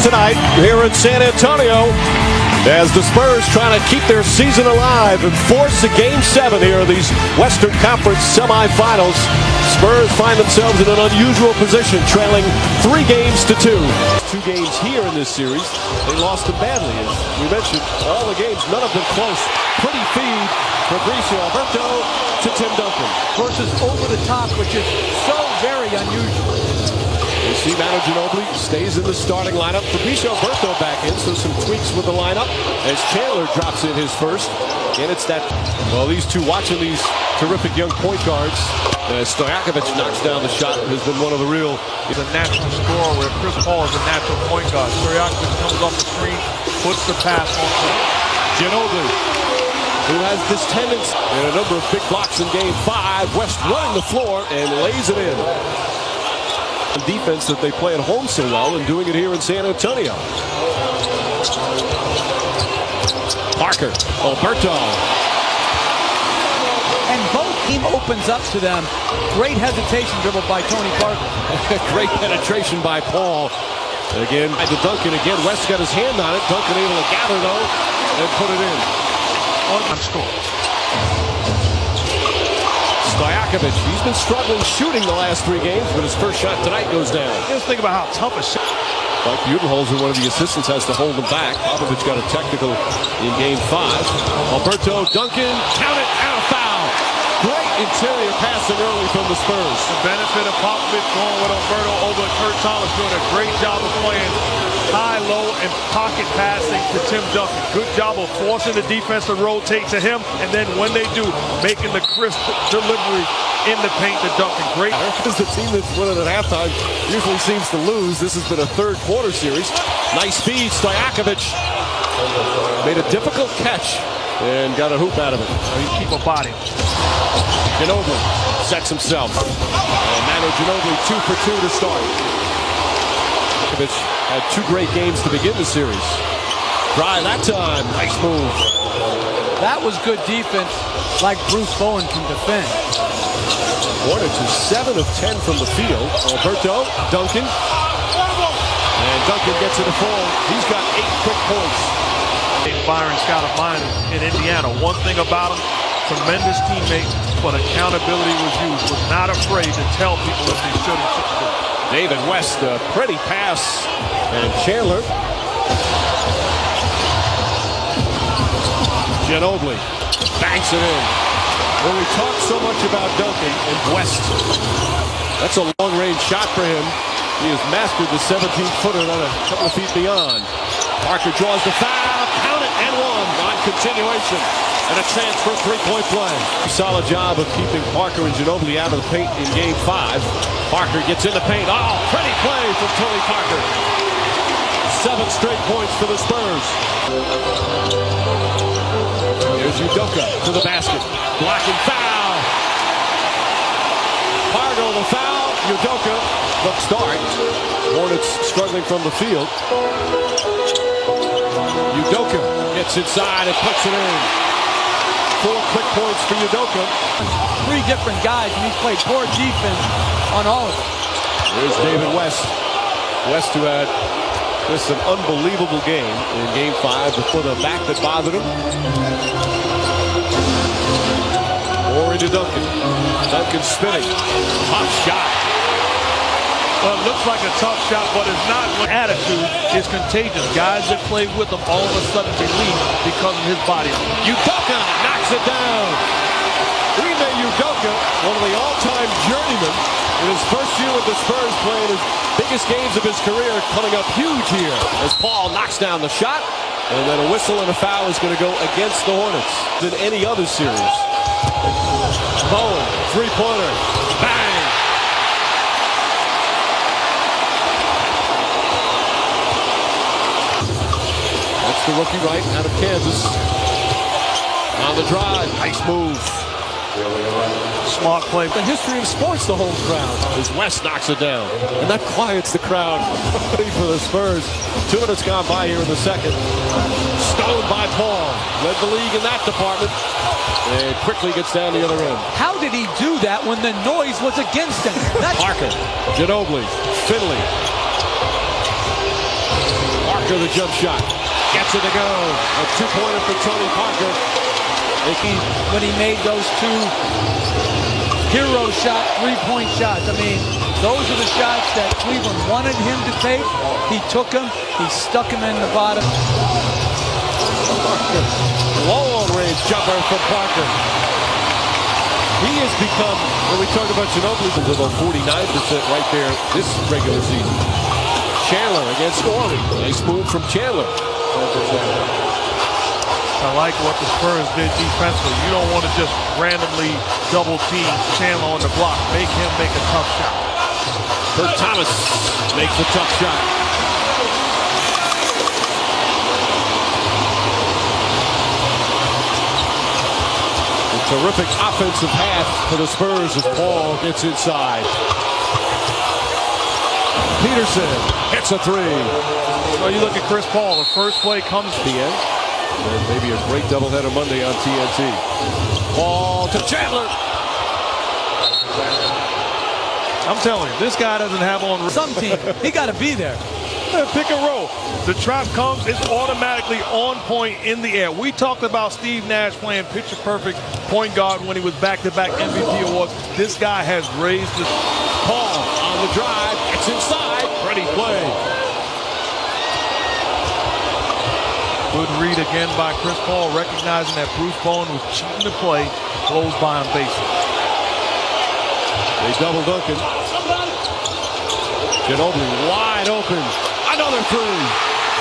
tonight here in San Antonio as the Spurs trying to keep their season alive and force a Game 7 here in these Western Conference semifinals. Spurs find themselves in an unusual position, trailing 3 games to 2. 2 games here in this series. They lost them badly. As we mentioned, all the games, none of them close. Pretty feed for Alberto to Tim Duncan. Versus over the top, which is so very unusual. You see Manu Ginobili stays in the starting lineup. Alberto back in, so some tweaks with the lineup as Chandler drops in his first. And it's that, well, these two watching these terrific young point guards. Stojakovic knocks down the shot, has been one of the real. He's a natural scorer where Chris Paul is a natural point guard. Stojakovic comes off the screen, puts the pass on Ginobili, who has this tendency and a number of big blocks in Game 5. West running the floor and lays it in. Defense that they play at home so well and doing it here in San Antonio. Parker, Alberto. And both team opens up to them. Great hesitation dribble by Tony Parker. Great penetration by Paul. And again, to Duncan again. West got his hand on it. Duncan able to gather though and put it in. On score. Stojakovic, he's been struggling shooting the last 3 games, but his first shot tonight goes down. Just think about how tough a shot. Mike Budenholzer, one of the assistants, has to hold him back. Popovich got a technical in Game 5. Alberto, Duncan, count it, and a foul. Great interior passing early from the Spurs. The benefit of Popovich going with Alberto over Kurt Thomas, doing a great job of playing high, low, and pocket passing to Tim Duncan. Good job of forcing the defense to rotate to him, and then when they do, making the crisp delivery in the paint to Duncan. Great. Because the team that's winning at halftime usually seems to lose. This has been a third quarter series. Nice feed. Stojakovic made a difficult catch and got a hoop out of it. You keep a body. Ginobili sets himself. And Manu Ginobili 2 for 2 to start. Stojakovic had 2 great games to begin the series. Dry that time. Nice move. That was good defense, like Bruce Bowen can defend. Hornets is 7 of 10 from the field. Alberto, Duncan. And Duncan gets it to fall. He's got 8 quick points. Byron Scott of mine in Indiana. One thing about him, tremendous teammate, but accountability was used. Was not afraid to tell people if they should and shouldn't do. David West, a pretty pass. And Chandler. Ginobili banks it in. When we talk so much about Duncan and West, that's a long-range shot for him. He has mastered the 17-footer on a couple of feet beyond. Parker draws the foul, count it, and 1 on continuation. And a chance for a 3-point play. Solid job of keeping Parker and Ginobili out of the paint in Game 5. Parker gets in the paint. Oh, pretty play from Tony Parker. 7 straight points for the Spurs. Here's Udoka to the basket. Blocking foul. Pargo the foul. Udoka the start. Hornets struggling from the field. Udoka gets inside and puts it in. 4 quick points for Udoka. 3 different guys, and he's played poor defense on all of them. Here's David West. West, who had just an unbelievable game in Game 5 before the back that bothered him. Or into Duncan. Duncan spinning. Tough shot. Well, it looks like a tough shot, but it's not. Attitude is contagious. Guys that play with him all of a sudden believe because of his body. Udoka knocks it down. Ime Udoka, one of the all-time journeymen in his first year with the Spurs, playing his biggest games of his career, coming up huge here as Paul knocks down the shot, and then a whistle and a foul is going to go against the Hornets than any other series. Bowen, 3-pointer, bang! That's the rookie right out of Kansas. On the drive, nice move. Smart play. The history of sports, the home crowd. As West knocks it down. And that quiets the crowd for the Spurs. 2 minutes gone by here in the second. Stoned by Paul. Led the league in that department. And quickly gets down the other end. How did he do that when the noise was against him? Parker, Ginobili, Finley. Parker, the jump shot. Gets it to go. A two-pointer for Tony Parker. When he made those two hero shot, three-point shots. I mean, those are the shots that Cleveland wanted him to take. He took them. He stuck them in the bottom. Parker. Long-range jumper from Parker. He has become, when we talk about Ginobili, about 49% right there this regular season. Chandler against Orly. Nice move from Chandler. I like what the Spurs did defensively. You don't want to just randomly double team Chandler on the block. Make him make a tough shot. Kurt Thomas makes a tough shot. A terrific offensive half for the Spurs as Paul gets inside. Peterson hits a three. So you look at Chris Paul. The first play comes at the end. And maybe a great doubleheader Monday on TNT. Paul to Chandler. I'm telling you, this guy doesn't have on some team. He got to be there. Pick and roll. The trap comes, it's automatically on point in the air. We talked about Steve Nash playing picture perfect point guard when he was back-to-back MVP awards. This guy has raised the Paul on the drive. It's inside. Ready play. Good read again by Chris Paul, recognizing that Bruce Bowen was cheating the play. Blows by him basically. They double Duncan. Ginobili wide open. Another three.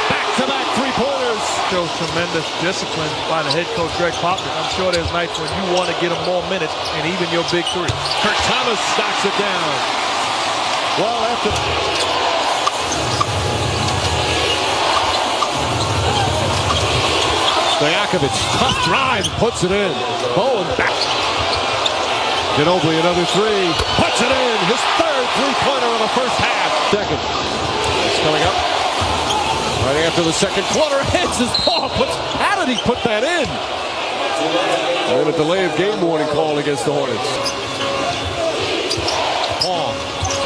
Back-to-back three-pointers. Shows tremendous discipline by the head coach, Greg Popovich. I'm sure there's nights when you want to get him more minutes and even your big three. Kurt Thomas knocks it down. Well, after... Stojakovic, tough drive, puts it in. Bowen back. Ginobili, another three, puts it in. His third three-pointer in the first half. Second. It's coming up. Right after the second quarter hits his ball. How did he put that in? And a delay of game warning call against the Hornets. Paul,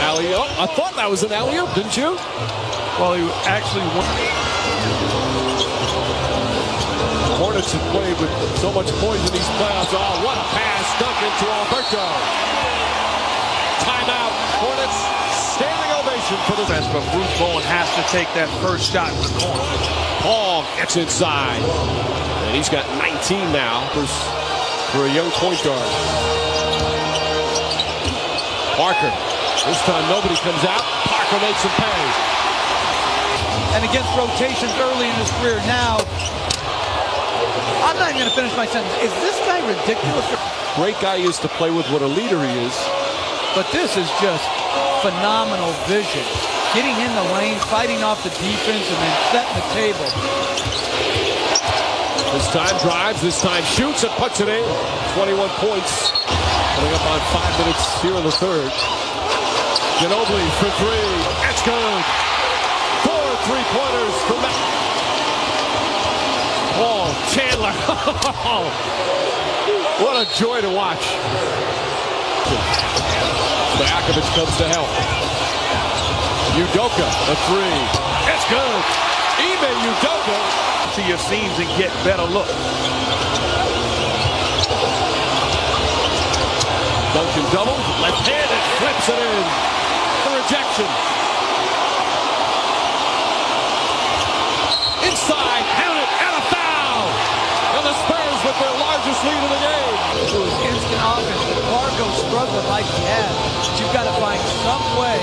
alley-oop. I thought that was an alley-oop, didn't you? Well, he actually won. Hornets have played with so much poison these playoffs. Oh, what a pass. Duncan to Alberto. Timeout. Hornets, standing ovation for the defense, but Bruce Bowen has to take that first shot in the corner. Paul gets inside. And he's got 19 now for a young point guard. Parker. This time nobody comes out. Parker makes him pay. And against rotations early in his career now, I'm not even going to finish my sentence. Is this guy ridiculous? Great guy is to play with, what a leader he is. But this is just phenomenal vision. Getting in the lane, fighting off the defense, and then setting the table. This time drives, this time shoots and puts it in. 21 points. Coming up on 5 minutes here in the third. Ginobili for three. That's good. 4 3-pointers for Matt. Paul, Chandler. What a joy to watch. Stojakovic comes to help. Udoka, a three. That's good. Ime Udoka. To your seams and get better look. Duncan double. Left-handed. Flips it in. The rejection. Inside. Counted. And a foul. And the Spurs with their largest lead of the game. It was instant offense. The Fargo struggled like he had. But you've got to find some way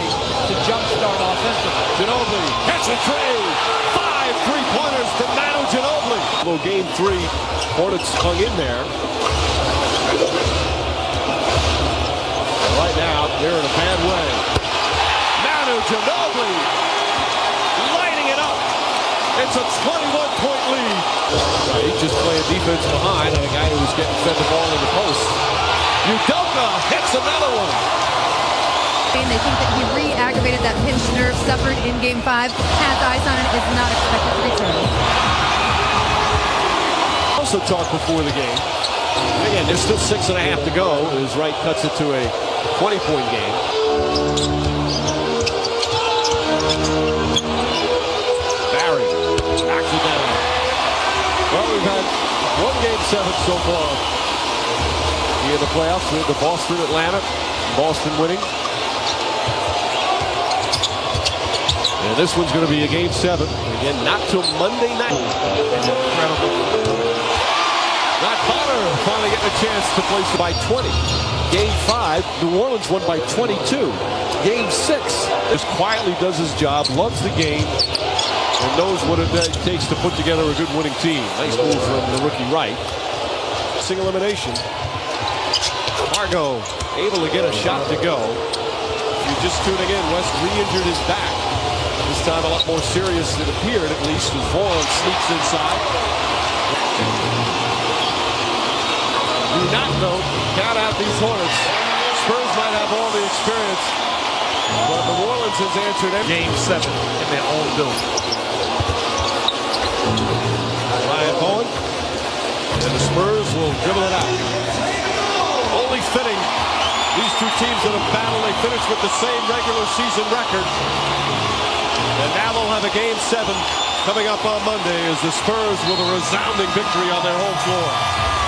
to jumpstart offensively. Ginobili hits a three. 5 3-pointers to Manu Ginobili. Well, game 3, Hornets hung in there. Right now, they're in a bad way. Manu Ginobili lighting it up. It's a 21-point lead. He's just playing defense behind a guy who was getting fed the ball in the post. Udoka hits another one. They think that he re-aggravated that pinched nerve suffered in Game 5. Has eyes on it, is not expected to return. Also talked before the game. Again, there's still 6.5 to go as Wright cuts it to a 20-point game. Barry 7 so far. In the playoffs with the Boston, Atlanta. Boston winning. And this one's going to be a game 7. Again, not till Monday night. Not Bonner finally getting a chance to place it by 20. Game 5, New Orleans won by 22. Game 6, just quietly does his job, loves the game, and knows what it takes to put together a good winning team. Nice move from the rookie Wright. Single elimination. Fargo able to get a shot to go. If you're just tuning in, West re-injured his back. This time a lot more serious than it appeared, at least, as Vaughn sneaks inside. Do not note, count out these Hornets. Spurs might have all the experience, but New Orleans has answered Game 7 in their own building. Ryan Bowen, and the Spurs will dribble it out. Only fitting, these two teams that have battled, they finished with the same regular season record. And now they'll have a game 7 coming up on Monday as the Spurs with a resounding victory on their home floor.